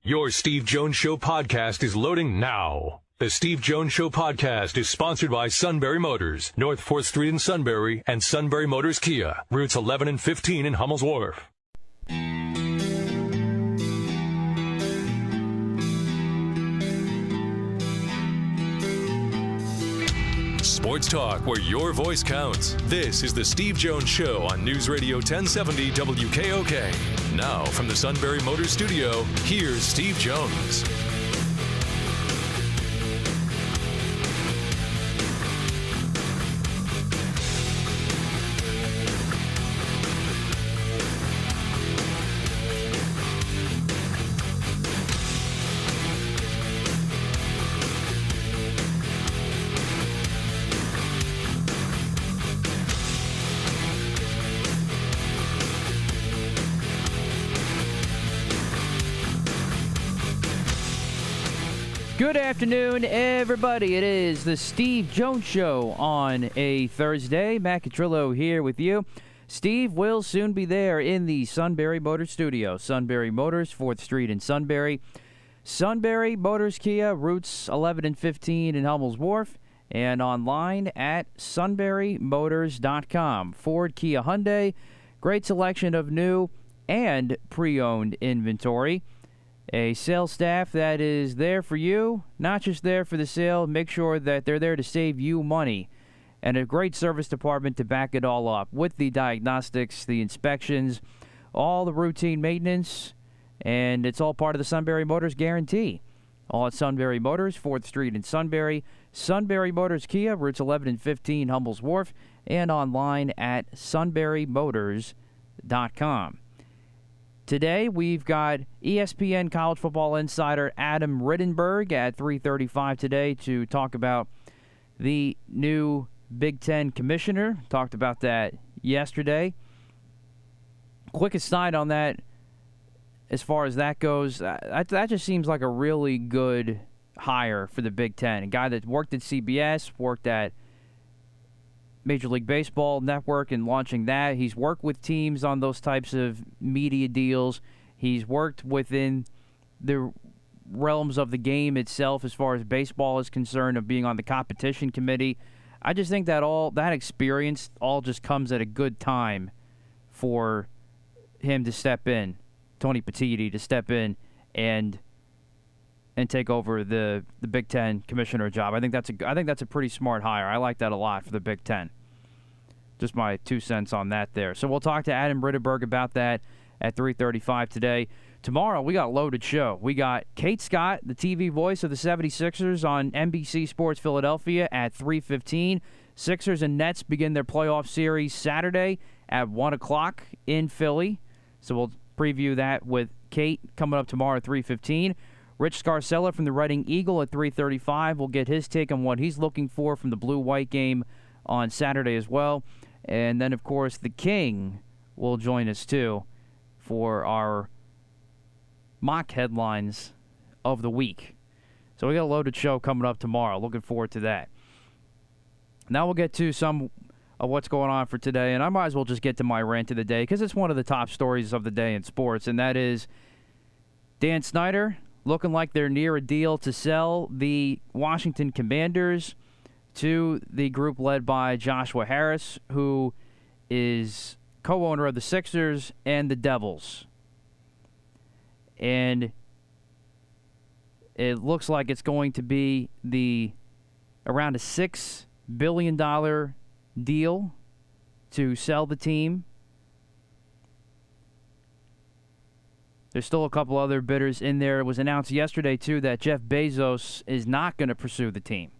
Your Steve Jones Show podcast is loading now. The Steve Jones Show podcast is sponsored by Sunbury Motors, North 4th Street in Sunbury, and Sunbury Motors Kia, routes 11 and 15 in Hummel's Wharf. Sports talk where your voice counts. This is the Steve Jones Show on News Radio 1070 WKOK. Now from the Sunbury Motors Studio, here's Steve Jones. Good afternoon, everybody. It is the Steve Jones Show on a Thursday. Matt Catrillo here with you. Steve will soon be there in the Sunbury Motors Studio. Sunbury Motors, 4th Street in Sunbury. Sunbury Motors Kia, routes 11 and 15 in Hummel's Wharf. And online at sunburymotors.com. Ford, Kia, Hyundai. Great selection of new and pre-owned inventory. A sales staff that is there for you, not just there for the sale. Make sure that they're there to save you money. And a great service department to back it all up with the diagnostics, the inspections, all the routine maintenance, and it's all part of the Sunbury Motors guarantee. All at Sunbury Motors, 4th Street in Sunbury. Sunbury Motors Kia, routes 11 and 15, Hummel's Wharf, and online at sunburymotors.com. Today, we've got ESPN college football insider Adam Rittenberg at 3:35 today to talk about the new Big Ten commissioner. Talked about that yesterday. Quick aside on that, as far as that goes, that just seems like a really good hire for the Big Ten. A guy that worked at CBS, worked at Major League Baseball Network and launching that. He's worked with teams on those types of media deals. He's worked within the realms of the game itself as far as baseball is concerned, of being on the competition committee. I just think that all that experience all just comes at a good time for him to step in, Tony Petitti to step in and take over the Big Ten commissioner job. I think that's a pretty smart hire. I like that a lot for the Big Ten. Just my 2 cents on that there. So we'll talk to Adam Rittenberg about that at 3:35 today. Tomorrow we got a loaded show. We got Kate Scott, the TV voice of the 76ers on NBC Sports Philadelphia at 3:15. Sixers and Nets begin their playoff series Saturday at 1 o'clock in Philly. So we'll preview that with Kate coming up tomorrow at 3:15. Rich Scarcella from the Reading Eagle at 3:35 will get his take on what he's looking for from the blue-white game on Saturday as well. And then, of course, the King will join us, too, for our mock headlines of the week. So we got a loaded show coming up tomorrow. Looking forward to that. Now we'll get to some of what's going on for today, and I might as well just get to my rant of the day because it's one of the top stories of the day in sports, and that is Dan Snyder looking like they're near a deal to sell the Washington Commanders to the group led by Joshua Harris, who is co-owner of the Sixers and the Devils. And it looks like it's going to be around a $6 billion deal to sell the team. There's still a couple other bidders in there. It was announced yesterday, too, that Jeff Bezos is not going to pursue the team.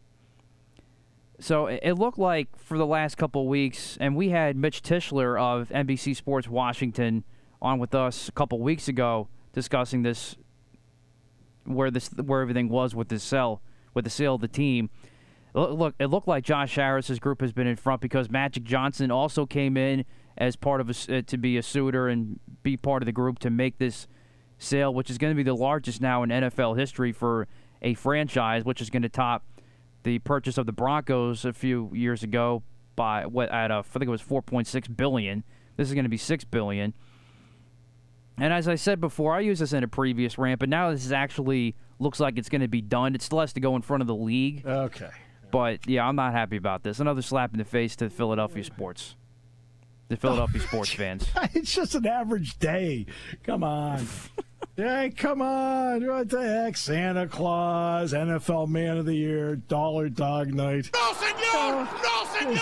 So it looked like for the last couple of weeks, and we had Mitch Tischler of NBC Sports Washington on with us a couple of weeks ago discussing this, where everything was with the sale of the team. Look, it looked like Josh Harris's group has been in front because Magic Johnson also came in as part of to be a suitor and be part of the group to make this sale, which is going to be the largest now in NFL history for a franchise, which is going to top the purchase of the Broncos a few years ago by I think it was $4.6 billion. This is going to be $6 billion. And as I said before, I used this in a previous rant, but now this is actually looks like it's going to be done. It still has to go in front of the league. Okay. But, yeah, I'm not happy about this. Another slap in the face to Philadelphia sports. The Philadelphia sports fans. It's just an average day. Come on. Hey, come on. What the heck? Santa Claus, NFL Man of the Year, Dollar Dog Night. No, senor! No, senor!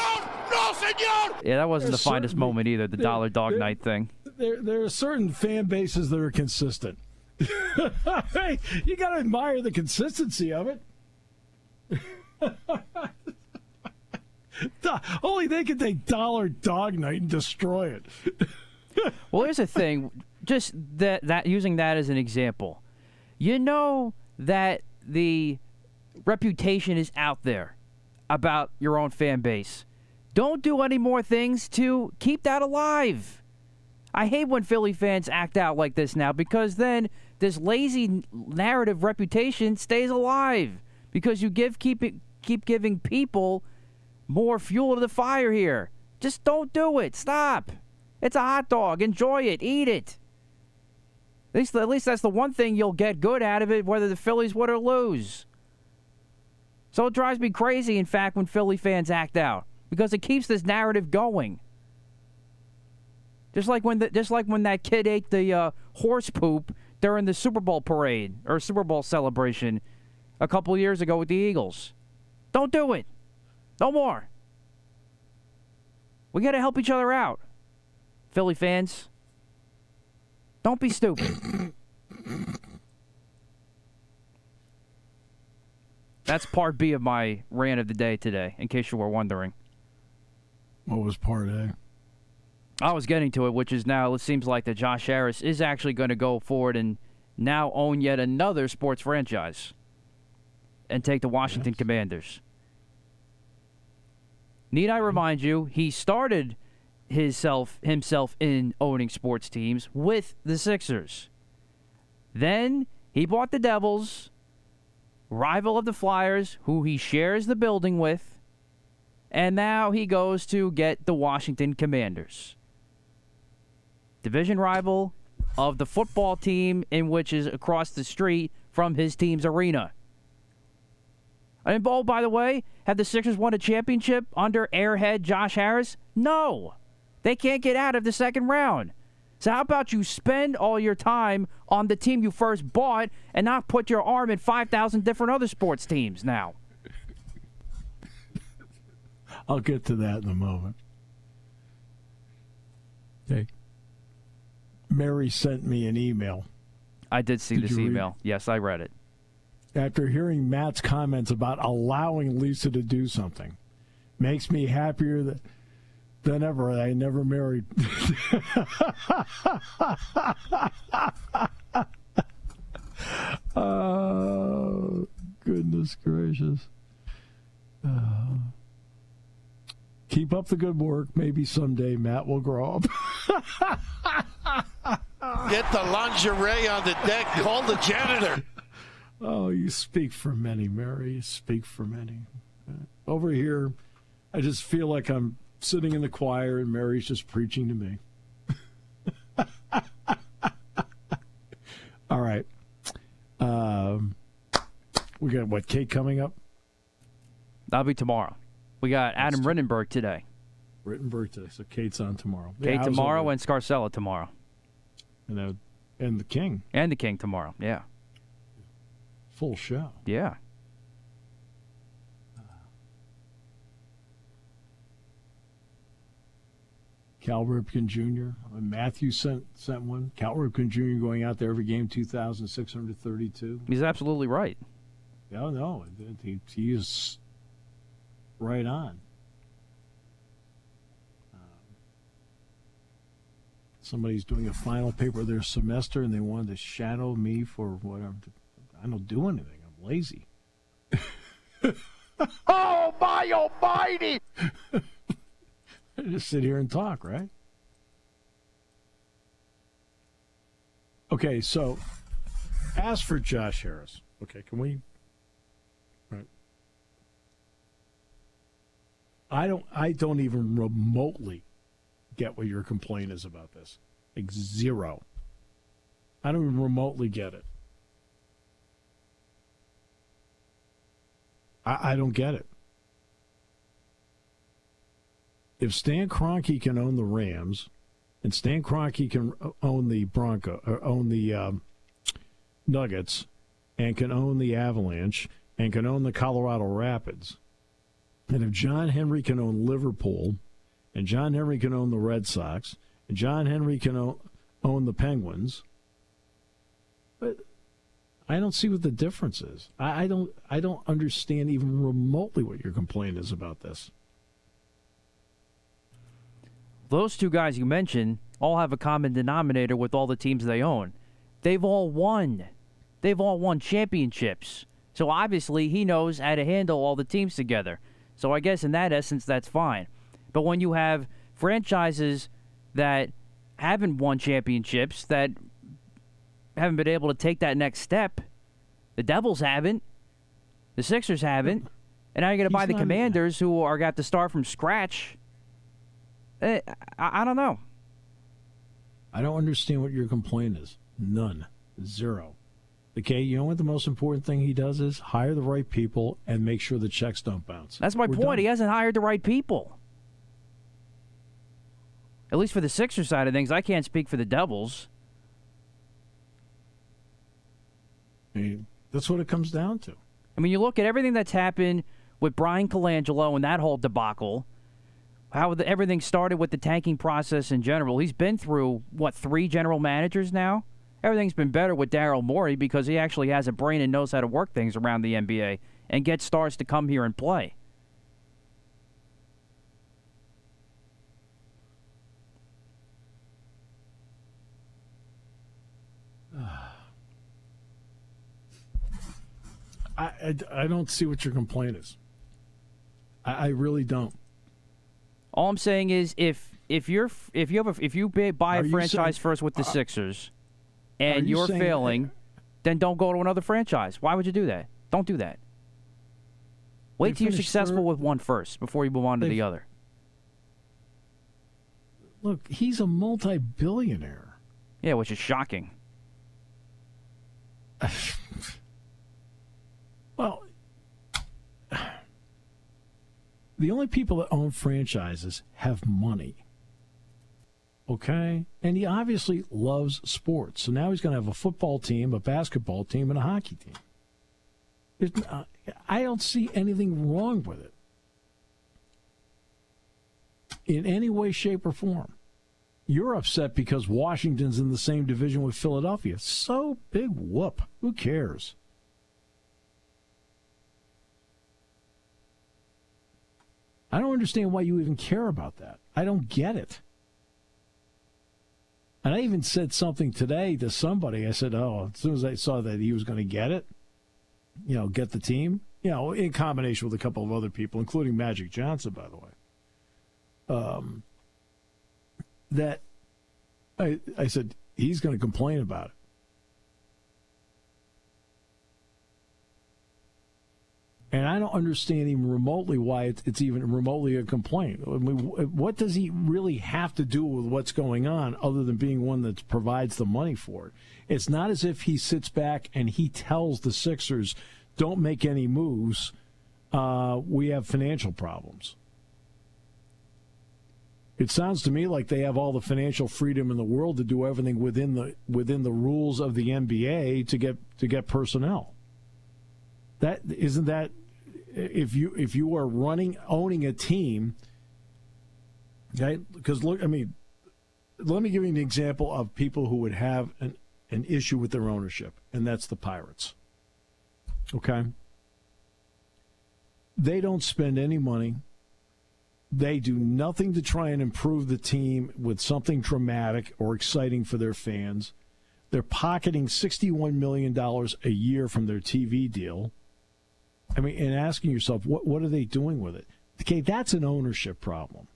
No, senor! Yeah, that wasn't the finest moment either, the Dollar Dog Night thing. There are certain fan bases that are consistent. Hey, you got to admire the consistency of it. Only they can take Dollar Dog Night and destroy it. Well, here's the thing. Just that using that as an example. You know that the reputation is out there about your own fan base. Don't do any more things to keep that alive. I hate when Philly fans act out like this now because then this lazy narrative reputation stays alive because you keep giving people more fuel to the fire here. Just don't do it. Stop. It's a hot dog. Enjoy it. Eat it. At least that's the one thing you'll get good out of it, whether the Phillies win or lose. So it drives me crazy, in fact, when Philly fans act out because it keeps this narrative going. Just like when that kid ate the horse poop during the Super Bowl parade or Super Bowl celebration a couple years ago with the Eagles. Don't do it. No more. We got to help each other out. Philly fans, don't be stupid. That's part B of my rant of the day today, in case you were wondering. What was part A? I was getting to it, which is now it seems like that Josh Harris is actually going to go forward and now own yet another sports franchise and take the Washington Commanders. Need I remind you, he started himself in owning sports teams with the Sixers. Then he bought the Devils, rival of the Flyers, who he shares the building with, and now he goes to get the Washington Commanders. Division rival of the football team in which is across the street from his team's arena. And oh, by the way, have the Sixers won a championship under airhead Josh Harris? No. They can't get out of the second round. So how about you spend all your time on the team you first bought and not put your arm in 5,000 different other sports teams now? I'll get to that in a moment. Okay. Mary sent me an email. I did see this email. Yes, I read it. After hearing Matt's comments about allowing Lisa to do something, makes me happier than ever. I never married. Oh, goodness gracious. Keep up the good work. Maybe someday Matt will grow up. Get the lingerie on the deck. Call the janitor. Oh, you speak for many, Mary. You speak for many. Over here, I just feel like I'm sitting in the choir and Mary's just preaching to me. All right. We got, what, Kate coming up? That'll be tomorrow. We got Adam Rittenberg today. Rittenberg today, so Kate's on tomorrow. Kate tomorrow and Scarcella tomorrow. And the King. And the King tomorrow, yeah. Full show. Yeah. Cal Ripken Jr. Matthew sent one. Cal Ripken Jr. going out there every game, 2,632. He's absolutely right. Yeah, no, he is right on. Somebody's doing a final paper of their semester, and they wanted to shadow me for whatever. I don't do anything. I'm lazy. Oh, my almighty! I just sit here and talk, right? Okay, so as for Josh Harris, okay, can we? Right. I don't even remotely get what your complaint is about this. Like zero. I don't even remotely get it. I don't get it. If Stan Kroenke can own the Rams, and Stan Kroenke can own the Nuggets, and can own the Avalanche, and can own the Colorado Rapids, and if John Henry can own Liverpool, and John Henry can own the Red Sox, and John Henry can own the Penguins, but I don't see what the difference is. I don't understand even remotely what your complaint is about this. Those two guys you mentioned all have a common denominator with all the teams they own. They've all won. They've all won championships. So obviously he knows how to handle all the teams together. So I guess in that essence, that's fine. But when you have franchises that haven't won championships, that haven't been able to take that next step, the Devils haven't, the Sixers haven't, and now you're going to buy the Commanders who are got to start from scratch. I don't know. I don't understand what your complaint is. None. Zero. Okay, you know what the most important thing he does is? Hire the right people and make sure the checks don't bounce. That's my point. Done. He hasn't hired the right people. At least for the Sixers side of things. I can't speak for the Devils. I mean, that's what it comes down to. I mean, you look at everything that's happened with Brian Colangelo and that whole debacle, how everything started with the tanking process in general. He's been through, 3 general managers now? Everything's been better with Daryl Morey because he actually has a brain and knows how to work things around the NBA and get stars to come here and play. I don't see what your complaint is. I really don't. All I'm saying is if you buy a franchise first with the Sixers and you're failing, then don't go to another franchise. Why would you do that? Don't do that. Wait till you're successful with one first before you move on to the other. Look, he's a multi-billionaire. Yeah, which is shocking. Well, the only people that own franchises have money. Okay? And he obviously loves sports. So now he's going to have a football team, a basketball team, and a hockey team. I don't see anything wrong with it in any way, shape, or form. You're upset because Washington's in the same division with Philadelphia. So big whoop. Who cares? I don't understand why you even care about that. I don't get it. And I even said something today to somebody. I said, as soon as I saw that he was going to get it, get the team, in combination with a couple of other people, including Magic Johnson, by the way, that I said, he's going to complain about it. And I don't understand even remotely why it's even remotely a complaint. I mean, what does he really have to do with what's going on other than being one that provides the money for it? It's not as if he sits back and he tells the Sixers, don't make any moves. We have financial problems. It sounds to me like they have all the financial freedom in the world to do everything within the rules of the NBA to get personnel. That isn't that if you are owning a team, okay? Because look, I mean, let me give you an example of people who would have an issue with their ownership, and that's the Pirates. Okay, they don't spend any money. They do nothing to try and improve the team with something dramatic or exciting for their fans. They're pocketing $61 million a year from their TV deal. I mean, and asking yourself, what are they doing with it? Okay, that's an ownership problem.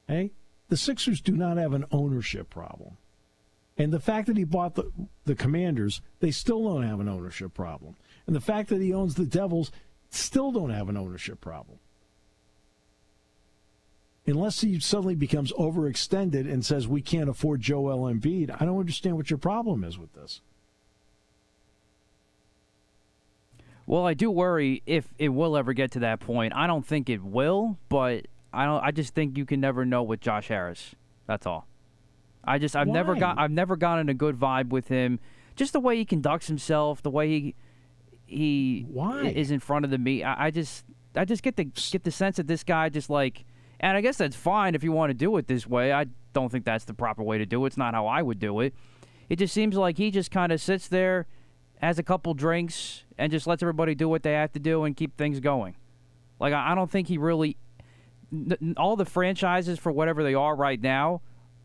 Okay? The Sixers do not have an ownership problem. And the fact that he bought the Commanders, they still don't have an ownership problem. And the fact that he owns the Devils, still don't have an ownership problem. unless he suddenly becomes overextended and says we can't afford Joel Embiid, I don't understand what your problem is with this. Well, I do worry if it will ever get to that point. I don't think it will, but I just think you can never know with Josh Harris. That's all. I've never gotten a good vibe with him. Just the way he conducts himself, the way he is in front of the meet. I just get the sense that this guy just like, and I guess that's fine if you want to do it this way. I don't think that's the proper way to do it. It's not how I would do it. It just seems like he just kind of sits there, has a couple drinks, and just lets everybody do what they have to do and keep things going. Like, I don't think he really... All the franchises, for whatever they are right now,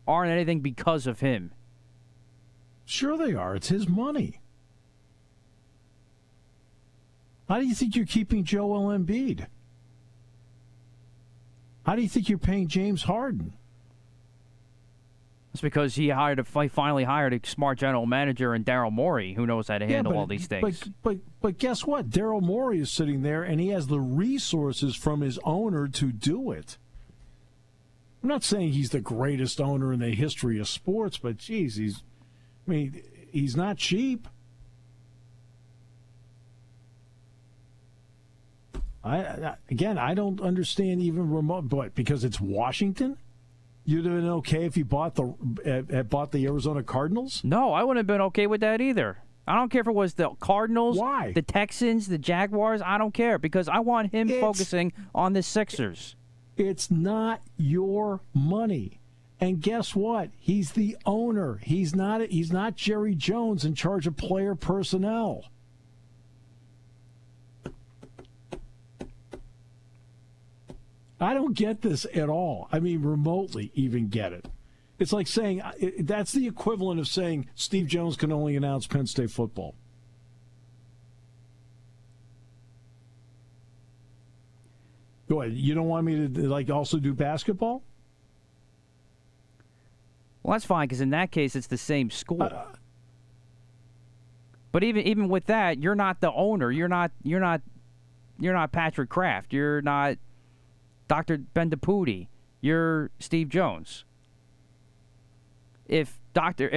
aren't anything because of him. Sure they are. It's his money. How do you think you're keeping Joel Embiid? How do you think you're paying James Harden? It's because he finally hired a smart general manager in Daryl Morey who knows how to handle all these things. But guess what? Daryl Morey is sitting there, and he has the resources from his owner to do it. I'm not saying he's the greatest owner in the history of sports, but geez, he's not cheap. I don't understand even remote, but because it's Washington. You'd have been okay if you bought the Arizona Cardinals? No, I wouldn't have been okay with that either. I don't care if it was the Cardinals, Why? The Texans, the Jaguars. I don't care because I want him focusing on the Sixers. It's not your money. And guess what? He's the owner. He's not Jerry Jones in charge of player personnel. I don't get this at all. I mean, remotely even get it. It's like saying that's the equivalent of saying Steve Jones can only announce Penn State football. Go ahead. You don't want me to also do basketball? Well, that's fine because in that case it's the same school. But even with that, you're not the owner. You're not Patrick Kraft. You're not Dr. Bendapudi, you're Steve Jones. If Dr.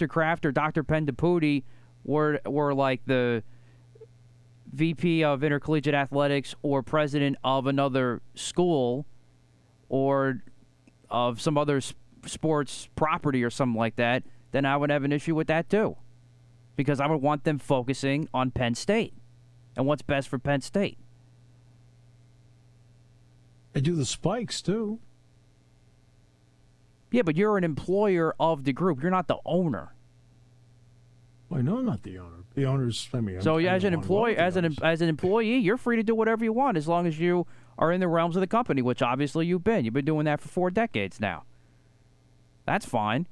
Kraft or Dr. Bendapudi were like the VP of Intercollegiate Athletics or president of another school or of some other sports property or something like that, then I would have an issue with that too. Because I would want them focusing on Penn State and what's best for Penn State. I do the Spikes, too. Yeah, but you're an employer of the group. You're not the owner. Well, I know I'm not the owner. The owner's, So as an employee, you're free to do whatever you want as long as you are in the realms of the company, which obviously you've been. You've been doing that for 4 decades now. That's fine.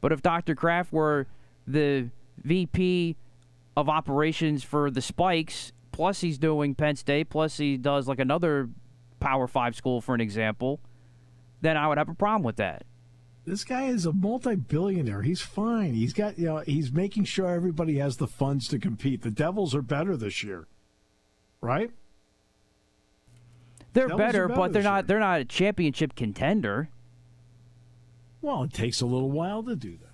But if Dr. Kraft were the VP of operations for the Spikes, plus he's doing Penn State, plus he does like another Power 5 school, for an example, then I would have a problem with that. This guy is a multi-billionaire. He's fine. He's got, he's making sure everybody has the funds to compete. The Devils are better this year, right? They're better, but they're not a championship contender. Well, it takes a little while to do that.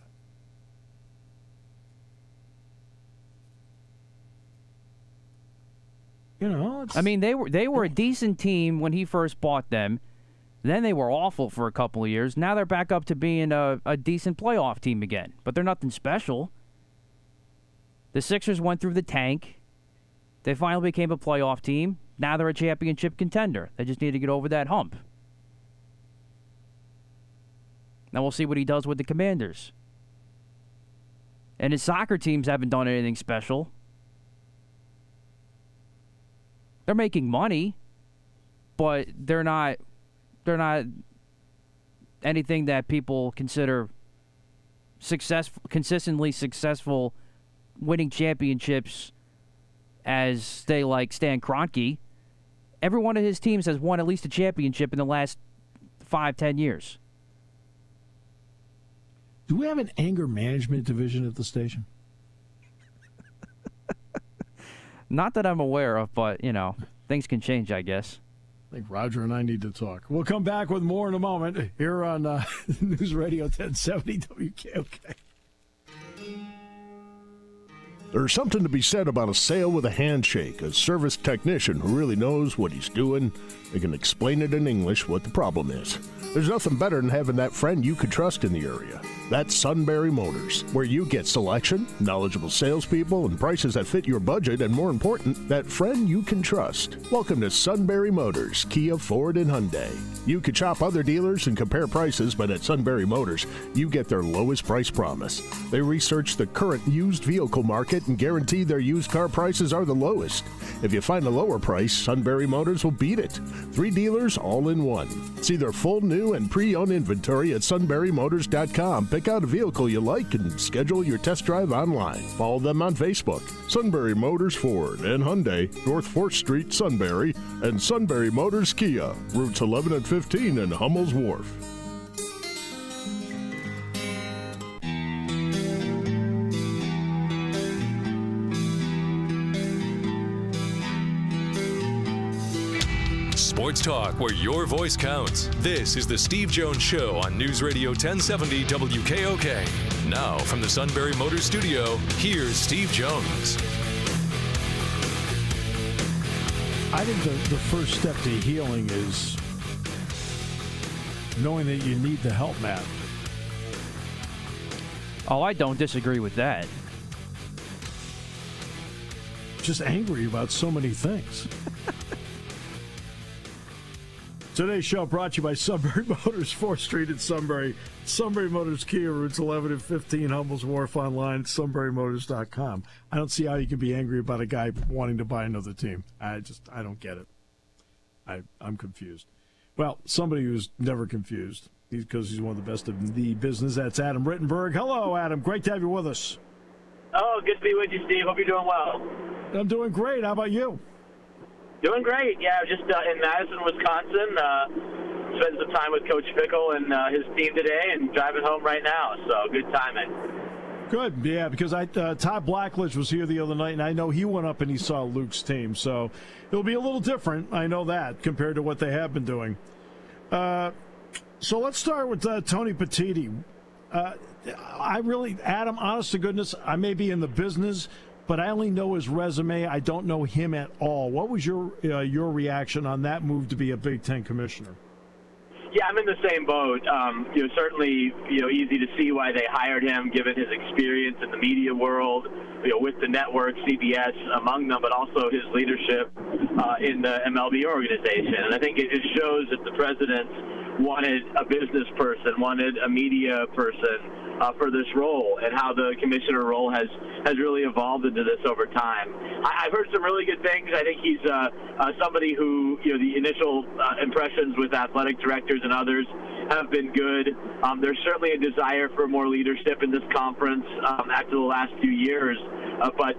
I mean, they were a decent team when he first bought them. Then they were awful for a couple of years. Now they're back up to being a decent playoff team again. But they're nothing special. The Sixers went through the tank. They finally became a playoff team. Now they're a championship contender. They just need to get over that hump. Now we'll see what he does with the Commanders. And his soccer teams haven't done anything special. They're making money, but they're not anything that people consider consistently successful, winning championships as, say, like Stan Kroenke. Every one of his teams has won at least a championship in the last 5-10 years. Do we have an anger management division at the station? Not that I'm aware of, but, things can change, I guess. I think Roger and I need to talk. We'll come back with more in a moment here on News Radio 1070 WKOK. There's something to be said about a sale with a handshake, a service technician who really knows what he's doing. They can explain it in English what the problem is. There's nothing better than having that friend you could trust in the area. That's Sunbury Motors, where you get selection, knowledgeable salespeople, and prices that fit your budget, and more important, that friend you can trust. Welcome to Sunbury Motors, Kia, Ford, and Hyundai. You could shop other dealers and compare prices, but at Sunbury Motors, you get their lowest price promise. They research the current used vehicle market and guarantee their used car prices are the lowest. If you find a lower price, Sunbury Motors will beat it. 3 dealers all in one. See their full new and pre-owned inventory at sunburymotors.com. Pick out a vehicle you like and schedule your test drive online. Follow them on Facebook. Sunbury Motors Ford and Hyundai, North 4th Street, Sunbury, and Sunbury Motors Kia, routes 11 and 15 in Hummel's Wharf. Sports talk where your voice counts. This is the Steve Jones Show on News Radio 1070 WKOK. Now from the Sunbury Motors Studio, here's Steve Jones. I think the first step to healing is knowing that you need the help, Matt. Oh, I don't disagree with that. Just angry about so many things. Today's show brought to you by Sunbury Motors, 4th Street in Sunbury. Sunbury Motors Kia, routes 11 and 15, Hummel's Wharf, online at sunburymotors.com. I don't see how you can be angry about a guy wanting to buy another team. I don't get it. I'm confused. Well, somebody who's never confused, because he's one of the best in the business. That's Adam Rittenberg. Hello, Adam. Great to have you with us. Oh, good to be with you, Steve. Hope you're doing well. I'm doing great. How about you? Doing great. Yeah, just in Madison, Wisconsin. Spent some time with Coach Fickle and his team today, and driving home right now. So good timing. Good, yeah, because Todd Blackledge was here the other night, and I know he went up and he saw Luke's team. So it'll be a little different, I know that, compared to what they have been doing. So let's start with Tony Petitti. Adam, honest to goodness, I may be in the business, but I only know his resume. I don't know him at all. What was your reaction on that move to be a Big Ten commissioner? Yeah, I'm in the same boat. Certainly, easy to see why they hired him, given his experience in the media world, with the network, CBS among them, but also his leadership in the MLB organization. And I think it just shows that the president wanted a business person, wanted a media person for this role, and how the commissioner role has really evolved into this over time. I've heard some really good things. I think he's somebody who, the initial impressions with athletic directors and others have been good. There's certainly a desire for more leadership in this conference after the last few years. But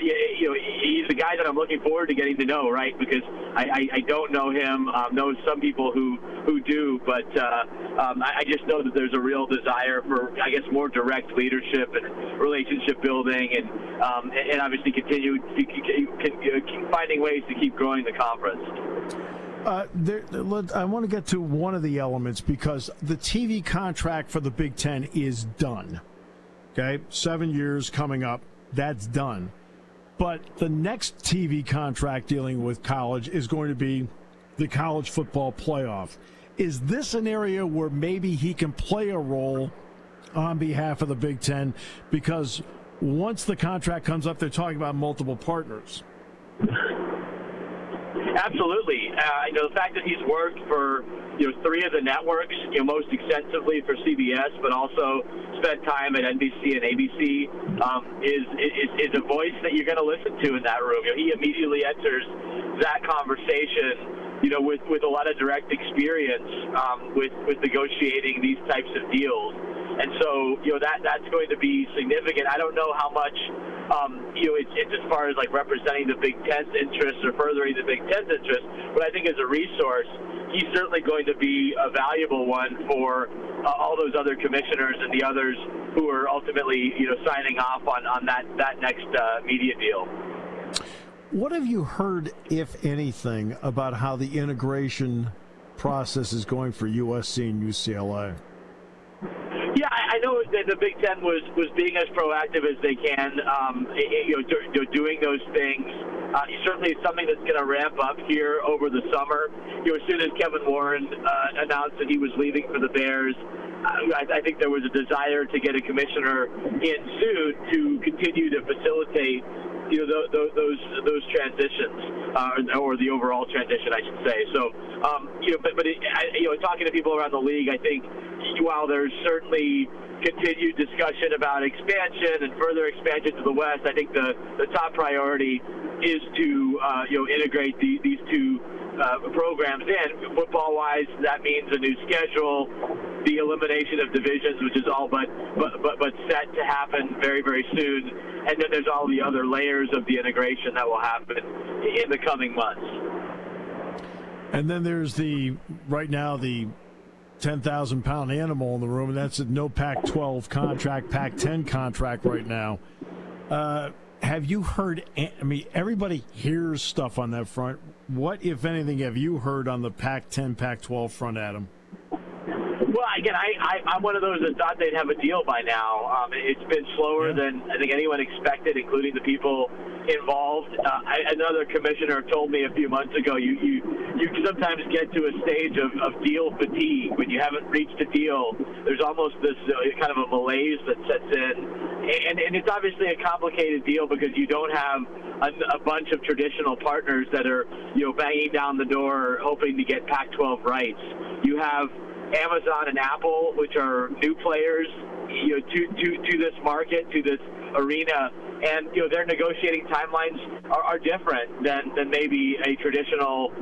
he's the guy that I'm looking forward to getting to know, right? Because I don't know him, know some people who do, but I just know that there's a real desire for, I guess, more direct leadership and relationship building, and obviously continue keep finding ways to keep growing the conference. I want to get to one of the elements, because the TV contract for the Big Ten is done. Okay, 7 years coming up. That's done. But the next TV contract dealing with college is going to be the college football playoff. Is this an area where maybe he can play a role on behalf of the Big Ten? Because once the contract comes up, they're talking about multiple partners. Absolutely. The fact that he's worked for 3 of the networks, most extensively for CBS, but also spent time at NBC and ABC, is a voice that you're going to listen to in that room. He immediately enters that conversation, with a lot of direct experience with negotiating these types of deals. And so, that's going to be significant. I don't know how much, it's as far as like representing the Big Ten's interests or furthering the Big Ten's interests, but I think as a resource, he's certainly going to be a valuable one for all those other commissioners and the others who are ultimately, signing off on that next media deal. What have you heard, if anything, about how the integration process is going for USC and UCLA? Yeah, I know that the Big Ten was being as proactive as they can, doing those things. Certainly something that's going to ramp up here over the summer. As soon as Kevin Warren announced that he was leaving for the Bears, I think there was a desire to get a commissioner in soon to continue to facilitate those transitions, or the overall transition, I should say. So, talking to people around the league, I think while there's certainly continued discussion about expansion and further expansion to the West, I think the top priority is to integrate these two programs in. Football-wise, that means a new schedule, the elimination of divisions, which is all but set to happen very, very soon. And then there's all the other layers of the integration that will happen in the coming months. And then there's right now the 10,000-pound animal in the room, and that's a no Pac-12 contract, Pac-10 contract right now. Have you heard? I mean, everybody hears stuff on that front. What, if anything, have you heard on the Pac-10, Pac-12 front, Adam? Well, again, I'm one of those that thought they'd have a deal by now. It's been slower than I think anyone expected, including the people involved. Another commissioner told me a few months ago, you sometimes get to a stage of deal fatigue. When you haven't reached a deal, there's almost this kind of a malaise that sets in. And it's obviously a complicated deal because you don't have a bunch of traditional partners that are, banging down the door hoping to get Pac-12 rights. You have Amazon and Apple, which are new players, to this market, to this arena, and their negotiating timelines are different than maybe a traditional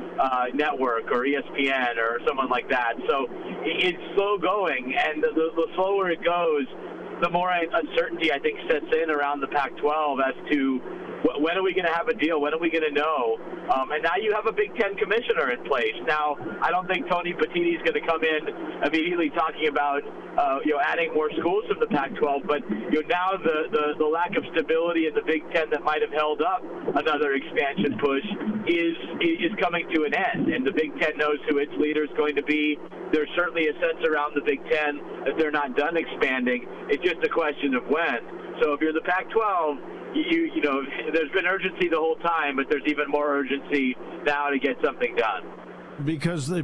network or ESPN or someone like that. So it's slow going, and the slower it goes, the more uncertainty I think sets in around the Pac-12 as to when are we going to have a deal? When are we going to know? And now you have a Big Ten commissioner in place. Now, I don't think Tony Petitti is going to come in immediately talking about adding more schools from the Pac-12. But now the lack of stability in the Big Ten that might have held up another expansion push is coming to an end. And the Big Ten knows who its leader is going to be. There's certainly a sense around the Big Ten that they're not done expanding. It's just a question of when. So if you're the Pac-12, there's been urgency the whole time, but there's even more urgency now to get something done. Because the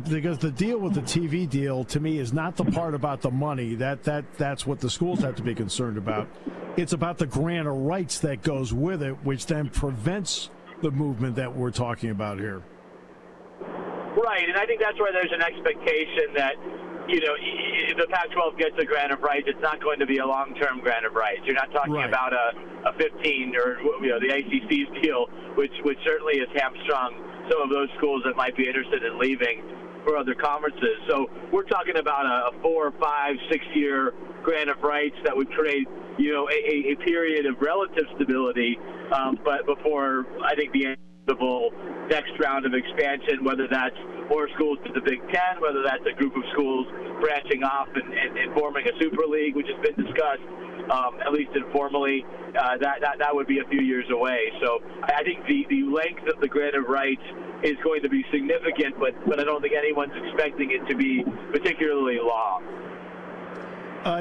deal with the TV deal, to me, is not the part about the money. That's what the schools have to be concerned about. It's about the grant of rights that goes with it, which then prevents the movement that we're talking about here. Right, and I think that's where there's an expectation that if the Pac-12 gets a grant of rights, it's not going to be a long-term grant of rights. You're not talking about a 15 or the ACC's deal, which certainly has hamstrung some of those schools that might be interested in leaving for other conferences. So we're talking about a 4, 5, 6-year grant of rights that would create a period of relative stability, but before I think the next round of expansion, whether that's more schools to the Big Ten, whether that's a group of schools branching off and forming a super league, which has been discussed, at least informally, that would be a few years away. So I think the length of the grant of rights is going to be significant, but I don't think anyone's expecting it to be particularly long.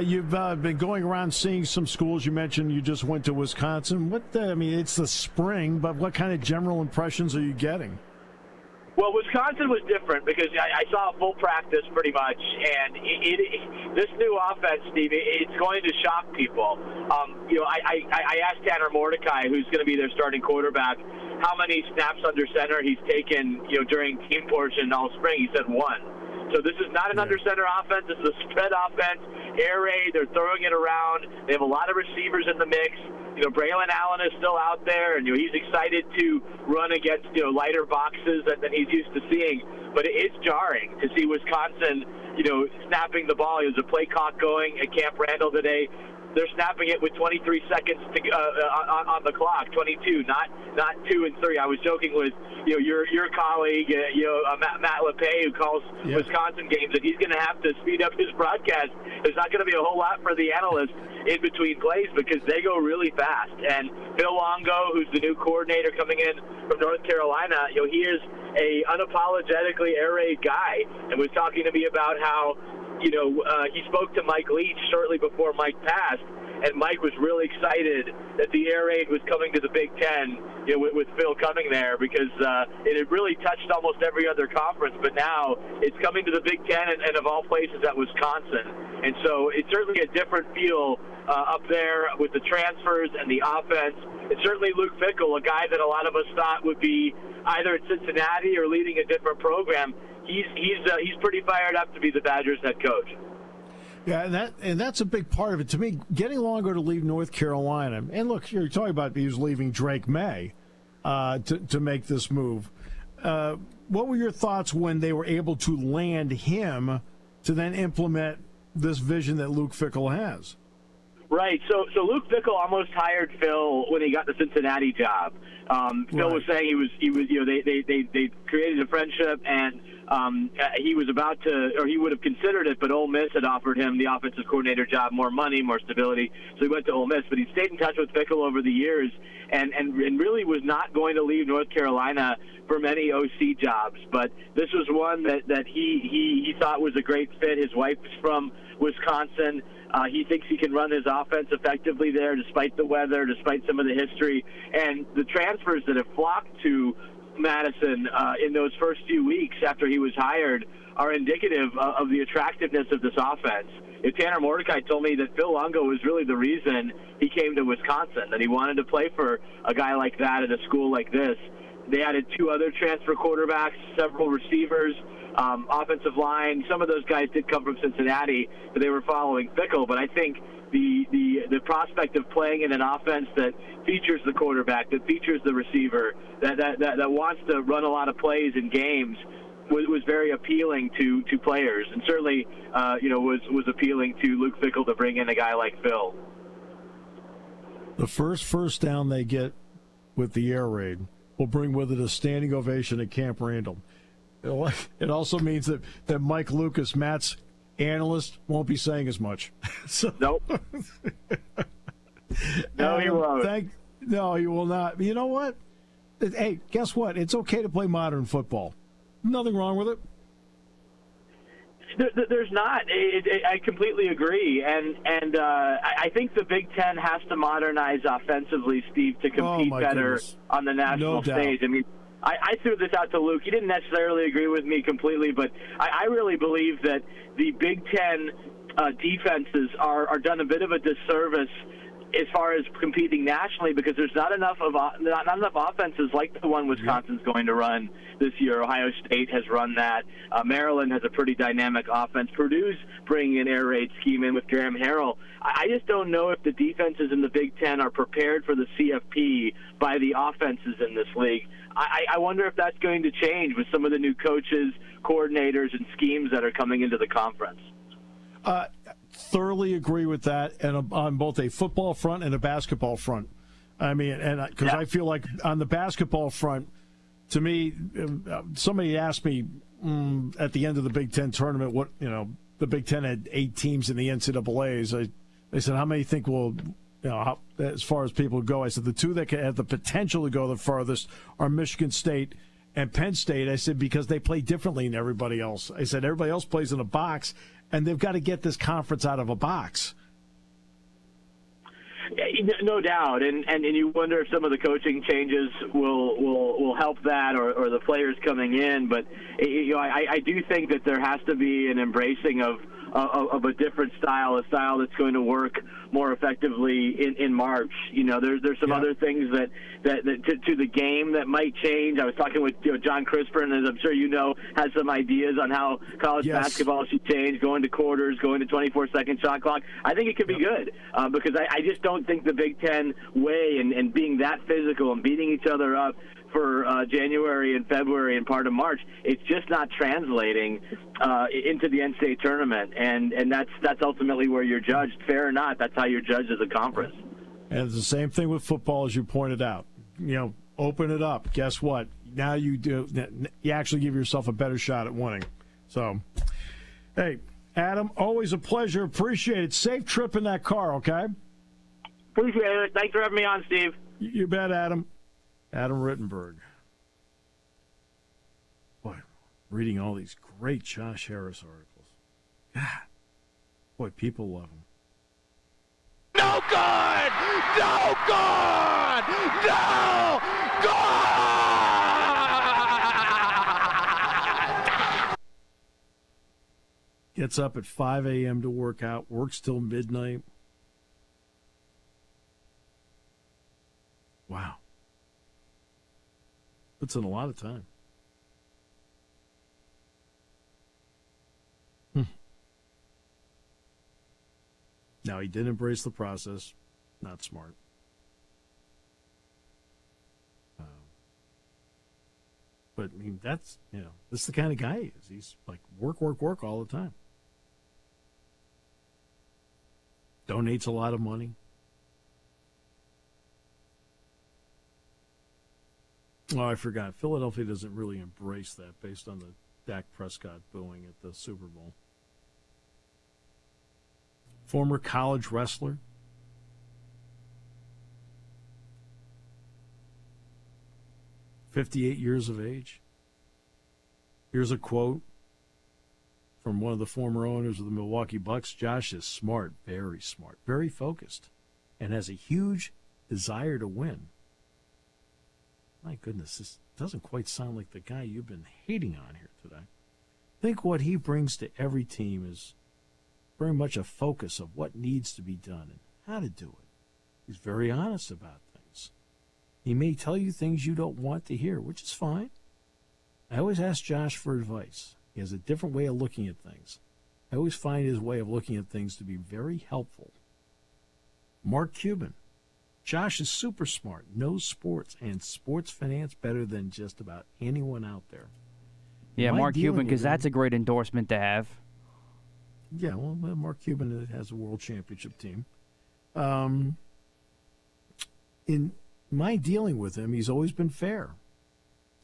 You've been going around seeing some schools. You mentioned you just went to Wisconsin. It's the spring, but what kind of general impressions are you getting? Well, Wisconsin was different because I saw a full practice pretty much, and this new offense, Steve, it's going to shock people. I asked Tanner Mordecai, who's going to be their starting quarterback, how many snaps under center he's taken, during team portion all spring. He said 1. So this is not an under center offense. This is a spread offense, air raid. They're throwing it around. They have a lot of receivers in the mix. Braylon Allen is still out there, and he's excited to run against lighter boxes than he's used to seeing. But it's jarring to see Wisconsin, snapping the ball. There's a play clock going at Camp Randall today. they're snapping it with 23 seconds on the clock, 22, not 2 and 3. I was joking with your colleague, Matt LePay, who calls Wisconsin games, that he's going to have to speed up his broadcast. There's not going to be a whole lot for the analysts in between plays because they go really fast. And Phil Longo, who's the new coordinator coming in from North Carolina, he is a unapologetically air raid guy, and was talking to me about how he spoke to Mike Leach shortly before Mike passed, and Mike was really excited that the air raid was coming to the Big Ten, with Phil coming there, because it had really touched almost every other conference, but now it's coming to the Big Ten, and of all places, at Wisconsin. And so it's certainly a different feel up there with the transfers and the offense. And certainly Luke Fickell, a guy that a lot of us thought would be either at Cincinnati or leading a different program, he's pretty fired up to be the Badgers head coach. Yeah, and that's a big part of it. To me, getting Longo to leave North Carolina, and look, you're talking about he was leaving Drake May to make this move. What were your thoughts when they were able to land him to then implement this vision that Luke Fickell has? Right. So Luke Fickell almost hired Phil when he got the Cincinnati job. Phil was saying they created a friendship, and he was about to, or he would have considered it, but Ole Miss had offered him the offensive coordinator job, more money, more stability. So he went to Ole Miss, but he stayed in touch with Fickell over the years, and really was not going to leave North Carolina for many OC jobs. But this was one that he thought was a great fit. His wife is from Wisconsin. He thinks he can run his offense effectively there despite the weather, despite some of the history. And the transfers that have flocked to Madison in those first few weeks after he was hired are indicative of the attractiveness of this offense. Tanner Mordecai told me that Phil Longo was really the reason he came to Wisconsin, that he wanted to play for a guy like that at a school like this. They added 2 other transfer quarterbacks, several receivers, offensive line. Some of those guys did come from Cincinnati, but they were following Fickell. But I think the prospect of playing in an offense that features the quarterback, that features the receiver, that wants to run a lot of plays in games was very appealing to players, and certainly was appealing to Luke Fickell to bring in a guy like Phil. The first down they get with the air raid will bring with it a standing ovation at Camp Randall. It also means that Mike Lucas, Matt's analyst, won't be saying as much. Nope. No, he won't. No, he will not. You know what? Hey, guess what? It's okay to play modern football. Nothing wrong with it. There's not. I completely agree, and I think the Big Ten has to modernize offensively, Steve, to compete better on the national stage. I mean, I threw this out to Luke. He didn't necessarily agree with me completely, but I really believe that the Big Ten defenses are done a bit of a disservice as far as competing nationally, because there's not enough offenses like the one Wisconsin's going to run this year. Ohio State has run that. Maryland has a pretty dynamic offense. Purdue's bringing an air raid scheme in with Graham Harrell. I just don't know if the defenses in the Big Ten are prepared for the CFP by the offenses in this league. I wonder if that's going to change with some of the new coaches, coordinators, and schemes that are coming into the conference. Thoroughly agree with that, and on both a football front and a basketball front. I mean, and because I feel like on the basketball front, to me, somebody asked me at the end of the Big Ten tournament, what the Big Ten had 8 teams in the NCAAs. They said, how many think will, as far as people go? I said the 2 that have the potential to go the farthest are Michigan State and Penn State. I said because they play differently than everybody else. I said everybody else plays in a box, and they've got to get this conference out of a box. No doubt, and you wonder if some of the coaching changes will help that, or the players coming in. But I do think that there has to be an embracing of a different style, a style that's going to work more effectively in March. There's some other things that to the game that might change. I was talking with John Crispin, as I'm sure you know, has some ideas on how college basketball should change, going to quarters, going to 24-second shot clock. I think it could be good because I just don't don't think the Big Ten way and being that physical and beating each other up for January and February and part of March, it's just not translating into the NCAA tournament, and that's ultimately where you're judged. Fair or not, that's how you're judged as a conference. And it's the same thing with football, as you pointed out. Open it up. Guess what? Now you actually give yourself a better shot at winning. So, hey, Adam, always a pleasure. Appreciate it. Safe trip in that car, okay? Appreciate it. Thanks for having me on, Steve. You bet, Adam. Adam Rittenberg. Boy, reading all these great Josh Harris articles. God, boy, people love him. No good! No good! No good! Gets up at 5 a.m. to work out, works till midnight. Wow. Puts in a lot of time. Now, he did embrace the process. Not smart. But, I mean, that's the kind of guy he is. He's like work all the time. Donates a lot of money. Oh, I forgot. Philadelphia doesn't really embrace that based on the Dak Prescott booing at the Super Bowl. Former college wrestler. "58 years of age." Here's a quote from one of the former owners of the Milwaukee Bucks. "Josh is smart, very focused, and has a huge desire to win." My goodness, this doesn't quite sound like the guy you've been hating on here today. I think what he brings to every team is very much a focus of what needs to be done and how to do it. He's very honest about things. He may tell you things you don't want to hear, which is fine. I always ask Josh for advice. He has a different way of looking at things. I always find his way of looking at things to be very helpful. Mark Cuban. Josh is super smart, knows sports and sports finance better than just about anyone out there. Yeah, Mark Cuban, because that's a great endorsement to have. Yeah, well, Mark Cuban has a world championship team. In my dealing with him, he's always been fair.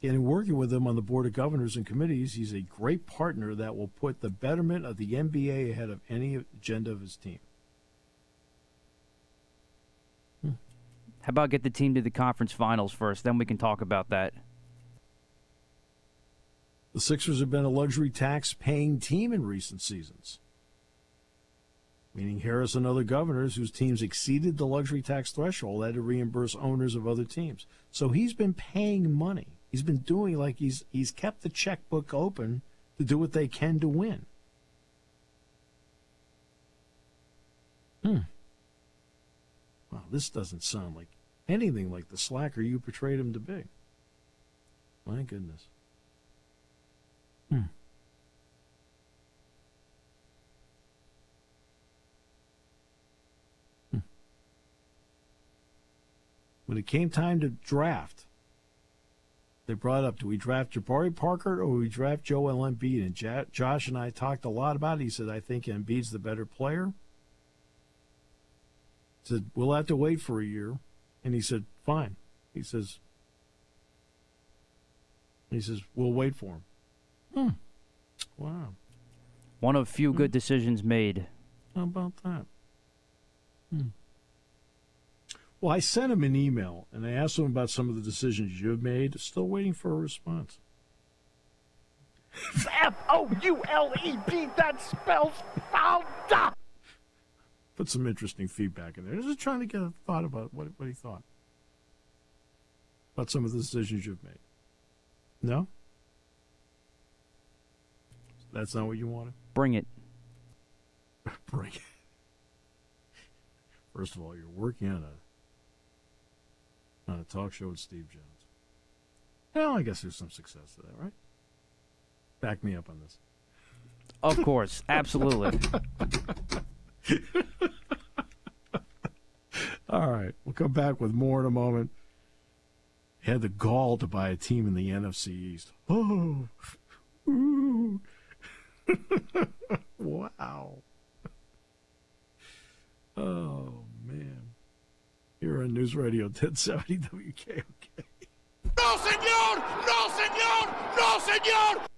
And in working with him on the board of governors and committees, he's a great partner that will put the betterment of the NBA ahead of any agenda of his team. How about get the team to the conference finals first, then we can talk about that. The Sixers have been a luxury tax-paying team in recent seasons, meaning Harris and other governors whose teams exceeded the luxury tax threshold had to reimburse owners of other teams. So he's been paying money. He's been doing like he's kept the checkbook open to do what they can to win. Wow, this doesn't sound like anything like the slacker you portrayed him to be. My goodness. When it came time to draft, they brought up, do we draft Jabari Parker or do we draft Joel Embiid? And Josh and I talked a lot about it. He said, I think Embiid's the better player. He said, we'll have to wait for a year. And he said, fine. He says, we'll wait for him. Wow. One of few good decisions made. How about that? Well, I sent him an email, and I asked him about some of the decisions you've made. Still waiting for a response. F-O-U-L-E-D, that spells fouled. Put some interesting feedback in there. Just trying to get a thought about what he thought about some of the decisions you've made. No? That's not what you wanted? Bring it. Bring it. First of all, you're working on a talk show with Steve Jones. Well, I guess there's some success to that, right? Back me up on this. Of course. Absolutely. come back with more in a moment. He had the gall to buy a team in the NFC East. Oh, ooh. Wow. Oh, man. Here on News Radio 1070 WKOK. No, señor! No, señor! No, señor!